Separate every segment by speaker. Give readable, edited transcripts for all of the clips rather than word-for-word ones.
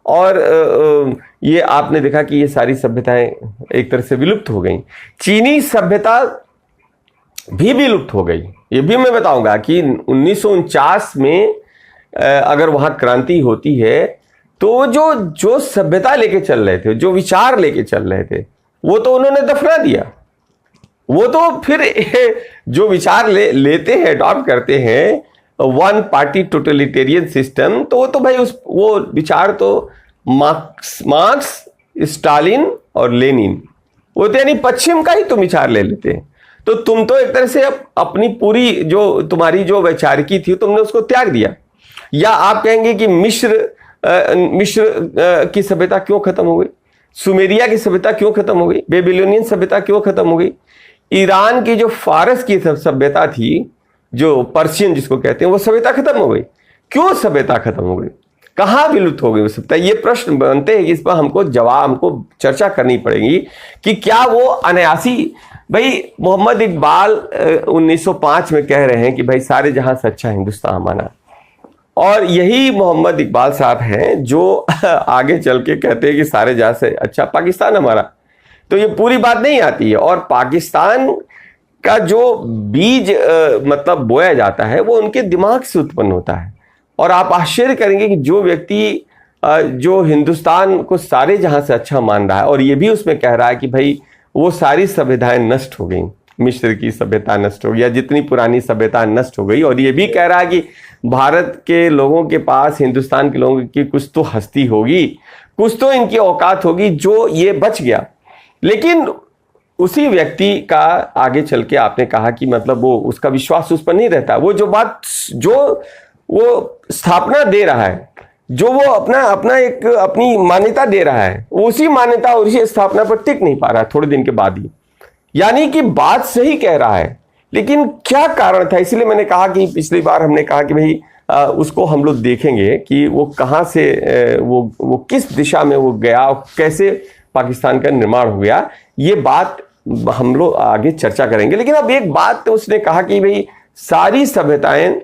Speaker 1: और ये आपने देखा कि ये सारी सभ्यताएं एक तरह से विलुप्त हो गई। चीनी सभ्यता भी विलुप्त हो गई। ये भी मैं बताऊंगा कि 1949 में अगर वहां क्रांति होती है तो जो सभ्यता लेके चल रहे थे, जो विचार लेके चल रहे थे, वो तो उन्होंने दफना दिया। वो तो फिर जो विचार लेते हैं, अडॉप्ट करते हैं वन पार्टी टोटलिटेरियन सिस्टम, तो वो तो भाई वो विचार तो मार्क्स, स्टालिन और लेनिन, वो तो यानी पश्चिम का ही तुम विचार ले लेते हैं। तो तुम तो एक तरह से अपनी पूरी जो तुम्हारी जो वैचारिकी थी तुमने उसको त्याग दिया। या आप कहेंगे कि मिस्र की सभ्यता क्यों खत्म हो गई, सुमेरिया की सभ्यता क्यों खत्म हो गई, बेबीलोनियन सभ्यता क्यों खत्म हो गई, ईरान की जो फारस की सभ्यता थी, जो पर्शियन जिसको कहते हैं, वो सभ्यता खत्म हो गई। क्यों सभ्यता खत्म हो गई, कहां विलुप्त हो गई वो सभ्यता? ये प्रश्न बनते हैं कि इस पर हमको चर्चा करनी पड़ेगी कि क्या वो अनायासी, भाई मोहम्मद इकबाल 1905 में कह रहे हैं कि भाई सारे जहां से अच्छा हिंदुस्तान हमारा, और यही मोहम्मद इकबाल साहब हैं जो आगे चल के कहते हैं कि सारे जहां से अच्छा पाकिस्तान हमारा। तो ये पूरी बात नहीं आती है। और पाकिस्तान का जो बीज मतलब बोया जाता है वो उनके दिमाग से उत्पन्न होता है। और आप आश्चर्य करेंगे कि जो व्यक्ति जो हिंदुस्तान को सारे जहां से अच्छा मान रहा है, और ये भी उसमें कह रहा है कि भाई वो सारी सभ्यताएं नष्ट हो गई, मिस्र की सभ्यता नष्ट हो गई, या जितनी पुरानी सभ्यता नष्ट हो गई, और ये भी कह रहा है कि भारत के लोगों के पास, हिंदुस्तान के लोगों की कुछ तो हस्ती होगी, कुछ तो इनकी औकात होगी जो ये बच गया। लेकिन उसी व्यक्ति का आगे चल के आपने कहा कि मतलब वो उसका विश्वास उस पर नहीं रहता। वो जो बात जो वो स्थापना दे रहा है, जो वो अपना एक अपनी मान्यता दे रहा है, उसी मान्यता और उसी स्थापना पर टिक नहीं पा रहा है थोड़े दिन के बाद ही। यानी कि बात सही कह रहा है, लेकिन क्या कारण था? इसलिए मैंने कहा कि पिछली बार हमने कहा कि भाई उसको हम लोग देखेंगे कि वो कहां से वो किस दिशा में वो गया, कैसे पाकिस्तान का निर्माण हो गया। ये बात हम लोग आगे चर्चा करेंगे। लेकिन अब एक बात तो उसने कहा कि भाई सारी सभ्यताएं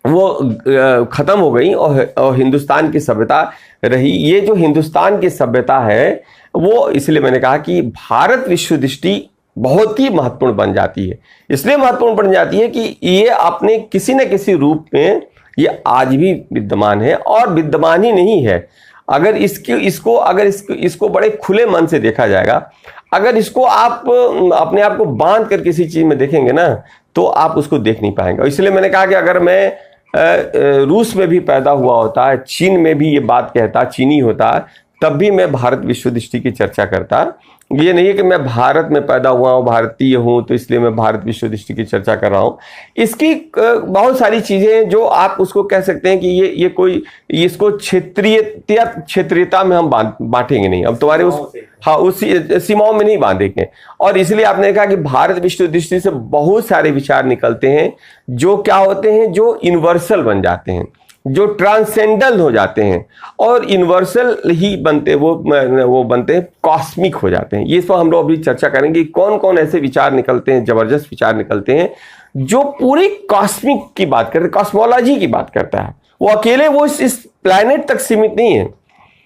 Speaker 1: वो खत्म हो गई और हिंदुस्तान की सभ्यता रही। ये जो हिंदुस्तान की सभ्यता है वो, इसलिए मैंने कहा कि भारत विश्व दृष्टि बहुत ही महत्वपूर्ण बन जाती है। इसलिए महत्वपूर्ण बन जाती है कि ये अपने किसी न किसी रूप में ये आज भी विद्यमान है, और विद्यमान ही नहीं है। अगर इसको बड़े खुले मन से देखा जाएगा, अगर इसको आप अपने आप को बांध कर किसी चीज में देखेंगे ना, तो आप उसको देख नहीं पाएंगे। इसलिए मैंने कहा कि अगर मैं रूस में भी पैदा हुआ होता, चीन में भी ये बात कहता, चीनी होता, तब भी मैं भारत विश्व दृष्टि की चर्चा करता। ये नहीं है कि मैं भारत में पैदा हुआ हूँ, भारतीय हूं, तो इसलिए मैं भारत विश्व दृष्टि की चर्चा कर रहा हूँ। इसकी बहुत सारी चीजें जो आप उसको कह सकते हैं कि ये कोई, इसको क्षेत्रीयता में हम बांटेंगे नहीं। अब तुम्हारे उस सीमाओं में नहीं बांधेंगे। और इसलिए आपने देखा कि भारत विश्व दृष्टि से बहुत सारे विचार निकलते हैं जो क्या होते हैं, जो यूनिवर्सल बन जाते हैं, जो ट्रांसेंडल हो जाते हैं, और यूनिवर्सल ही बनते वो बनते हैं, कॉस्मिक हो जाते हैं। ये सब हम लोग अभी चर्चा करेंगे। कौन कौन ऐसे विचार निकलते हैं, जबरदस्त विचार निकलते हैं जो पूरी कॉस्मिक की बात करते हैं, कॉस्मोलॉजी की बात करता है। वो अकेले वो इस प्लैनेट तक सीमित नहीं है,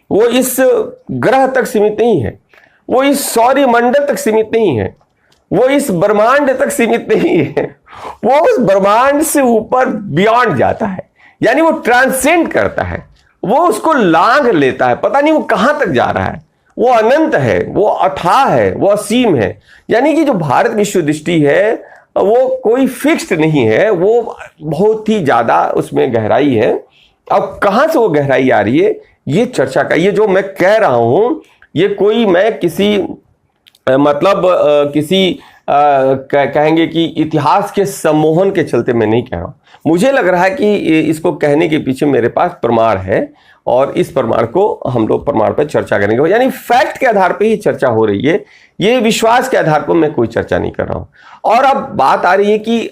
Speaker 1: वो इस ग्रह तक सीमित नहीं है, वो इस सौरमंडल तक सीमित नहीं है, वो इस ब्रह्मांड तक सीमित नहीं है, वो उस ब्रह्मांड से ऊपर बियॉन्ड जाता है। यानी वो ट्रांसेंड करता है, वो उसको लांघ लेता है, पता नहीं वो कहां तक जा रहा है। वो अनंत है, वो अथाह है, वो असीम है। यानी कि जो भारत विश्व दृष्टि है वो कोई फिक्स्ड नहीं है, वो बहुत ही ज्यादा उसमें गहराई है। अब कहां से वो गहराई आ रही है, ये चर्चा का, ये जो मैं कह रहा हूं, ये कोई मैं किसी किसी कहेंगे कि इतिहास के सम्मोहन के चलते मैं नहीं कह रहा हूं। मुझे लग रहा है कि इसको कहने के पीछे मेरे पास प्रमाण है, और इस प्रमाण को हम लोग प्रमाण पर चर्चा करेंगे। यानी फैक्ट के आधार पे ही चर्चा हो रही है, ये विश्वास के आधार पर मैं कोई चर्चा नहीं कर रहा हूं। और अब बात आ रही है कि